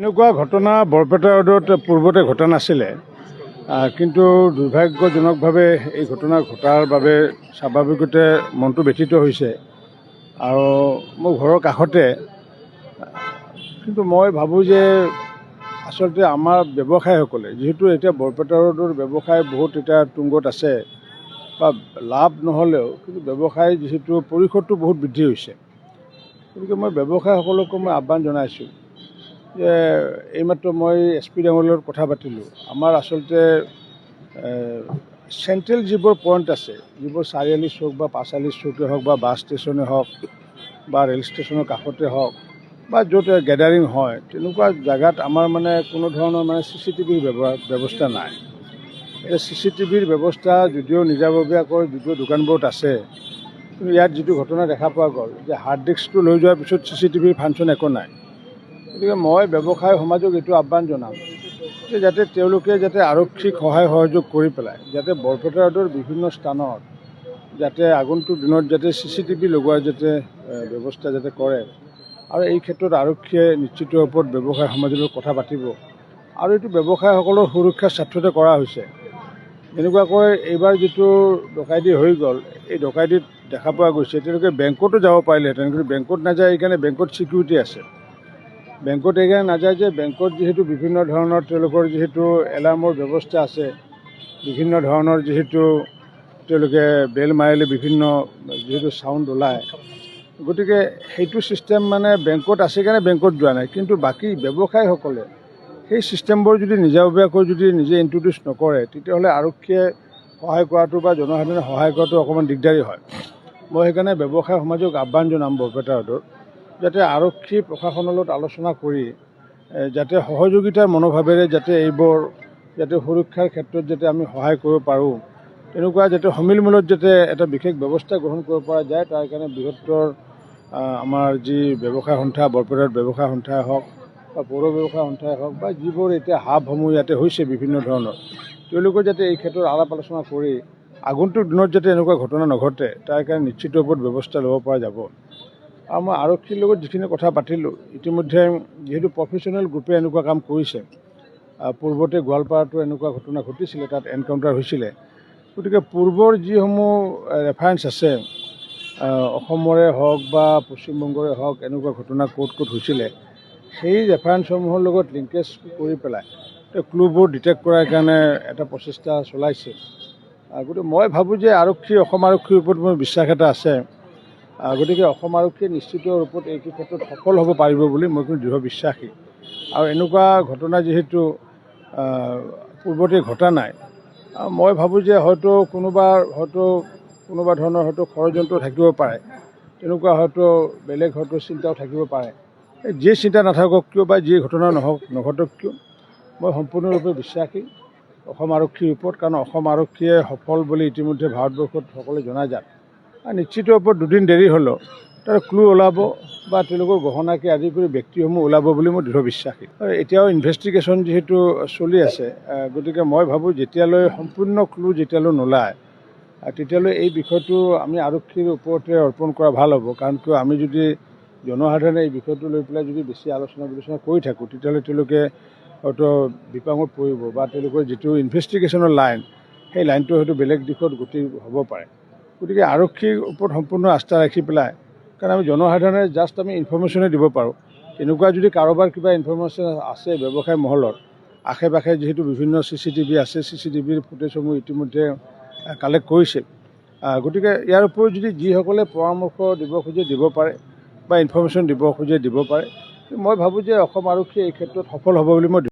এনেকুৱা ঘটনা বৰপেটা ৰোডত পূৰ্বতে ঘটা নাছিলে, কিন্তু দুৰ্ভাগ্যজনকভাৱে এই ঘটনা ঘটাৰ বাবে স্বাভাৱিকতে মনটো ব্যথিত হৈছে। আৰু মোৰ ঘৰৰ কাষতে, কিন্তু মই ভাবোঁ যে আচলতে আমাৰ ব্যৱসায়ীসকলে, যিহেতু এতিয়া বৰপেটা ৰোডৰ ব্যৱসায় বহুত এতিয়া তুংগত আছে, বা লাভ নহ'লেও কিন্তু ব্যৱসায় যিহেতু পৰিসৰটো বহুত বৃদ্ধি হৈছে, গতিকে মই ব্যৱসায়ীসকলকো মই আহ্বান জনাইছোঁ যে এইমাত্ৰ মই SP ডাঙৰীয়াৰ লগত কথা পাতিলোঁ। আমাৰ আচলতে চেণ্ট্ৰেল যিবোৰ পইণ্ট আছে, যিবোৰ চাৰিআলি চৌক বা পাঁচআলি চৌকেই হওক বা বাছ ষ্টেচনে হওক বা ৰেল ষ্টেচনৰ কাষতে হওক বা য'ত গেডাৰিং হয়, তেনেকুৱা জেগাত আমাৰ মানে কোনো ধৰণৰ মানে CCTVৰ ব্যৱস্থা নাই। এই CCTVৰ ব্যৱস্থা যদিও নিজাববীয়াকৈ যদিও দোকানবোৰত আছে, কিন্তু ইয়াত যিটো ঘটনা দেখা পোৱা গ'ল যে হাৰ্ড ডিস্কটো লৈ যোৱাৰ পিছত CCTVৰ ফাংচন একো নাই। গতিকে মই ব্যৱসায়ী সমাজক এইটো আহ্বান জনাম যে যাতে তেওঁলোকে যাতে আৰক্ষীক সহায় সহযোগ কৰি পেলাই যাতে বৰপেটা ৰোডৰ বিভিন্ন স্থানত যাতে আগন্তুক দিনত যাতে CCTV লগোৱাৰ যাতে ব্যৱস্থা যাতে কৰে। আৰু এই ক্ষেত্ৰত আৰক্ষীয়ে নিশ্চিত ওপৰত ব্যৱসায়ী সমাজৰ লগত কথা পাতিব। আৰু এইটো ব্যৱসায়ীসকলৰ সুৰক্ষাৰ স্বাৰ্থতে কৰা হৈছে। এনেকুৱাকৈ এইবাৰ যিটো ডকাইতি হৈ গ'ল, এই ডকাইতিত দেখা পোৱা গৈছে তেওঁলোকে বেংকতো যাব পাৰিলেহেঁতেন, কিন্তু বেংকত নাযায়। এইকাৰণে বেংকত ছিকিউৰিটি আছে। বেংকত এইকাৰণে নাযায় যে বেংকত যিহেতু বিভিন্ন ধৰণৰ তেওঁলোকৰ যিহেতু এলাৰ্মৰ ব্যৱস্থা আছে, বিভিন্ন ধৰণৰ যিহেতু তেওঁলোকে বেল মাৰিলে বিভিন্ন যিহেতু চাউণ্ড ওলায়, গতিকে সেইটো ছিষ্টেম মানে বেংকত আছে কাৰণে বেংকত যোৱা নাই। কিন্তু বাকী ব্যৱসায়ীসকলে সেই ছিষ্টেমবোৰ যদি নিজাববীয়াকৈ যদি নিজে ইণ্ট্ৰডিউচ নকৰে, তেতিয়াহ'লে আৰক্ষীয়ে সহায় কৰাটো বা জনসাধাৰণে সহায় কৰাটো অকণমান দিগদাৰী হয়। মই সেইকাৰণে ব্যৱসায়ী সমাজক আহ্বান জনাম বৰপেটা ৰোডৰ যাতে আৰক্ষী প্ৰশাসনৰ লগত আলোচনা কৰি যাতে সহযোগিতাৰ মনোভাৱেৰে যাতে এইবোৰ যাতে সুৰক্ষাৰ ক্ষেত্ৰত যাতে আমি সহায় কৰিব পাৰোঁ, তেনেকুৱা যাতে সমিলমিলত যাতে এটা বিশেষ ব্যৱস্থা গ্ৰহণ কৰিব পৰা যায়। তাৰ কাৰণে বৃহত্তৰ আমাৰ যি ব্যৱসায় সন্থা, বৰপেটাৰ ব্যৱসায় সন্থাই হওক বা পৌৰ ব্যৱসায় সন্থাই হওক বা যিবোৰ এতিয়া হাবসমূহ ইয়াতে হৈছে বিভিন্ন ধৰণৰ, তেওঁলোকে যাতে এই ক্ষেত্ৰত আলাপ আলোচনা কৰি আগন্তুক দিনত যাতে এনেকুৱা ঘটনা নঘটে, তাৰ কাৰণে নিশ্চিত ওপৰত ব্যৱস্থা ল'ব পৰা যাব। আৰু মই আৰক্ষীৰ লগত যিখিনি কথা পাতিলোঁ, ইতিমধ্যে যিহেতু প্ৰফেশ্যনেল গ্ৰুপে এনেকুৱা কাম কৰিছে, পূৰ্বতে গোৱালপাৰাতো এনেকুৱা ঘটনা ঘটিছিলে, তাত এনকাউণ্টাৰ হৈছিলে। গতিকে পূৰ্বৰ যিসমূহ ৰেফাৰেঞ্চ আছে, অসমৰে হওক বা পশ্চিমবংগৰে হওক এনেকুৱা ঘটনা ক'ত ক'ত হৈছিলে, সেই ৰেফাৰেঞ্চসমূহৰ লগত লিংকেজ কৰি পেলাই ক্লুবোৰ ডিটেক্ট কৰাৰ কাৰণে এটা প্ৰচেষ্টা চলাইছে। গতিকে মই ভাবোঁ যে অসম আৰক্ষীৰ ওপৰত মোৰ বিশ্বাস এটা আছে। গতিকে অসম আৰক্ষীয়ে নিশ্চিত ৰূপত এই ক্ষেত্ৰত সফল হ'ব পাৰিব বুলি মই কিন্তু দৃঢ় বিশ্বাসী। আৰু এনেকুৱা ঘটনা যিহেতু পূৰ্বতে ঘটা নাই, মই ভাবোঁ যে হয়তো কোনোবা ধৰণৰ হয়তো ষড়যন্ত্ৰ থাকিব পাৰে, তেনেকুৱা হয়তো বেলেগ হয়তো চিন্তাও থাকিব পাৰে। যিয়ে চিন্তা নাথাকক কিয় বা যিয়ে ঘটনা নঘটক কিয়, মই সম্পূৰ্ণৰূপে বিশ্বাসী অসম আৰক্ষীৰ ওপৰত, কাৰণ অসম আৰক্ষীয়ে সফল বুলি ইতিমধ্যে ভাৰতবৰ্ষত সকলোৱে জনাজাত। আৰু নিশ্চিত ওপৰত দুদিন দেৰি হ'লেও তাৰ ক্লু ওলাব বা তেওঁলোকৰ গহনাকে আদি কৰি ব্যক্তিসমূহ ওলাব বুলি মই দৃঢ় বিশ্বাসী। এতিয়াও ইনভেষ্টিগেশ্যন যিহেতু চলি আছে, গতিকে মই ভাবোঁ যেতিয়ালৈ সম্পূৰ্ণ ক্লু যেতিয়ালৈ নোলায়, তেতিয়ালৈ এই বিষয়টো আমি আৰক্ষীৰ ওপৰতে অৰ্পণ কৰা ভাল হ'ব। কাৰণ কিয় আমি যদি জনসাধাৰণে এই বিষয়টো লৈ পেলাই যদি বেছি আলোচনা বিলোচনা কৰি থাকোঁ, তেতিয়াহ'লে তেওঁলোকে হয়তো বিপাঙত পৰিব বা তেওঁলোকৰ যিটো ইনভেষ্টিগেশ্যনৰ লাইন, সেই লাইনটো হয়তো বেলেগ দিশত গতি হ'ব পাৰে। গতিকে আৰক্ষীৰ ওপৰত সম্পূৰ্ণ আস্থা ৰাখি পেলাই, কাৰণ আমি জনসাধাৰণে জাষ্ট আমি ইনফৰ্মেশ্যনে দিব পাৰোঁ। তেনেকুৱা যদি কাৰোবাৰ কিবা ইনফৰ্মেশ্যন আছে ব্যৱসায় মহলত, আশে পাশে যিহেতু বিভিন্ন CCTV আছে, CCTVৰ ফুটেজসমূহ ইতিমধ্যে কালেক্ট কৰিছে। গতিকে ইয়াৰ উপৰিও যদি যিসকলে পৰামৰ্শ দিব খোজে দিব পাৰে বা ইনফৰ্মেশ্যন দিব খোজে দিব পাৰে। মই ভাবোঁ যে অসম আৰক্ষীয়ে এই ক্ষেত্ৰত সফল হ'ব বুলি মই